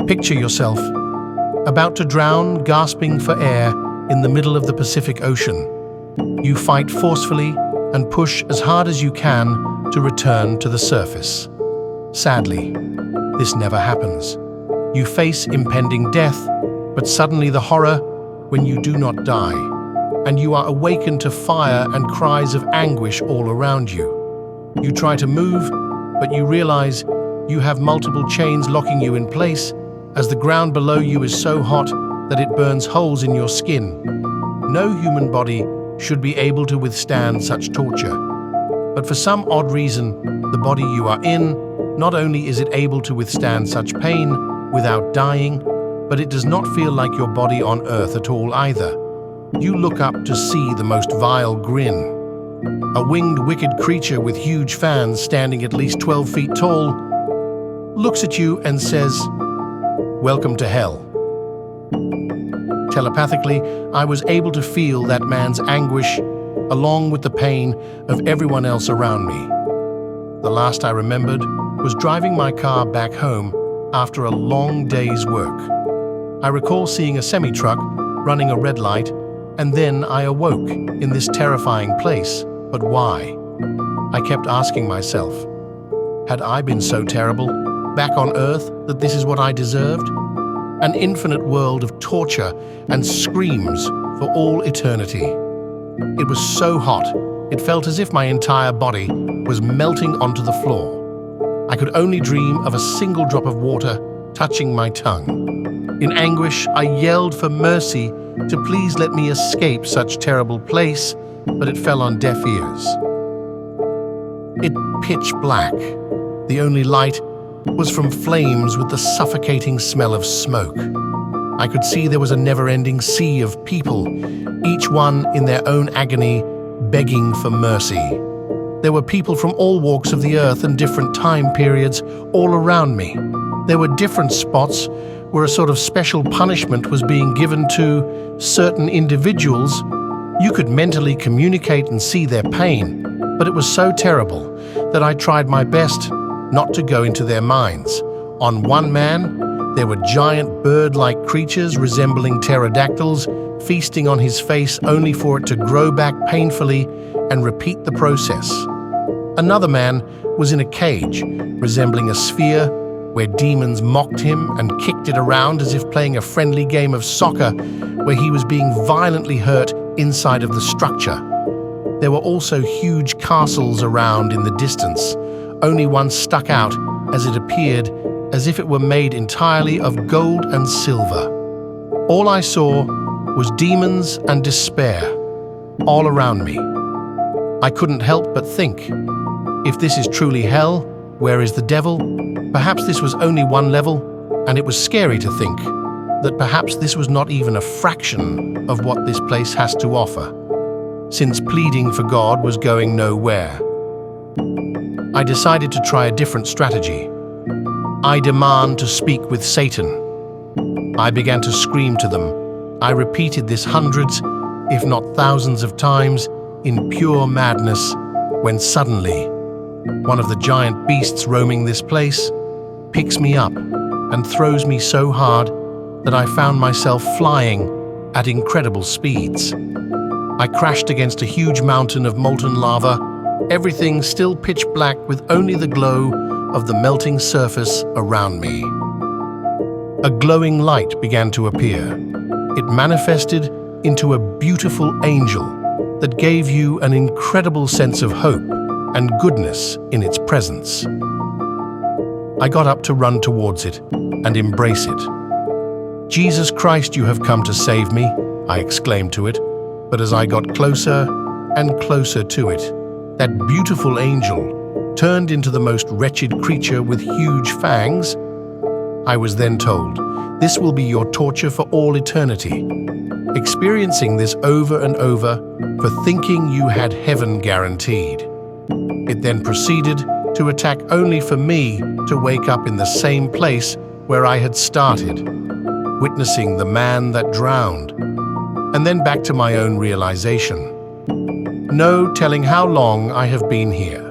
Picture yourself about to drown, gasping for air in the middle of the Pacific Ocean. You fight forcefully and push as hard as you can to return to the surface. Sadly, this never happens. You face impending death, but suddenly the horror when you do not die, and you are awakened to fire and cries of anguish all around you. You try to move, but you realize you have multiple chains locking you in place, as the ground below you is so hot that it burns holes in your skin. No human body should be able to withstand such torture. But for some odd reason, the body you are in, not only is it able to withstand such pain without dying, but it does not feel like your body on earth at all either. You look up to see the most vile grin. A winged wicked creature with huge fangs standing at least 12 feet tall looks at you and says, "Welcome to hell." Telepathically, I was able to feel that man's anguish along with the pain of everyone else around me. The last I remembered was driving my car back home after a long day's work. I recall seeing a semi-truck running a red light, and then I awoke in this terrifying place. But why? I kept asking myself, had I been so terrible back on Earth that this is what I deserved? An infinite world of torture and screams for all eternity. It was so hot, it felt as if my entire body was melting onto the floor. I could only dream of a single drop of water touching my tongue. In anguish, I yelled for mercy to please let me escape such terrible place, but it fell on deaf ears. It pitch black. The only light was from flames with the suffocating smell of smoke. I could see there was a never-ending sea of people, each one in their own agony, begging for mercy. There were people from all walks of the earth and different time periods all around me. There were different spots where a sort of special punishment was being given to certain individuals. You could mentally communicate and see their pain, but it was so terrible that I tried my best not to go into their minds. On one man, there were giant bird-like creatures resembling pterodactyls feasting on his face only for it to grow back painfully and repeat the process. Another man was in a cage resembling a sphere where demons mocked him and kicked it around as if playing a friendly game of soccer where he was being violently hurt inside of the structure. There were also huge castles around in the distance. Only one stuck out as it appeared as if it were made entirely of gold and silver. All I saw was demons and despair all around me. I couldn't help but think, if this is truly hell, where is the devil? Perhaps this was only one level, and it was scary to think that perhaps this was not even a fraction of what this place has to offer, since pleading for God was going nowhere. I decided to try a different strategy. I demand to speak with Satan. I began to scream to them. I repeated this hundreds, if not thousands of times, in pure madness, when suddenly, one of the giant beasts roaming this place picks me up and throws me so hard that I found myself flying at incredible speeds. I crashed against a huge mountain of molten lava, everything still pitch black with only the glow of the melting surface around me. A glowing light began to appear. It manifested into a beautiful angel that gave you an incredible sense of hope and goodness in its presence. I got up to run towards it and embrace it. "Jesus Christ, you have come to save me," I exclaimed to it, but as I got closer and closer to it, that beautiful angel turned into the most wretched creature with huge fangs. I was then told, "This will be your torture for all eternity," experiencing this over and over for thinking you had heaven guaranteed. It then proceeded to attack only for me to wake up in the same place where I had started, witnessing the man that drowned, and then back to my own realization. No telling how long I have been here.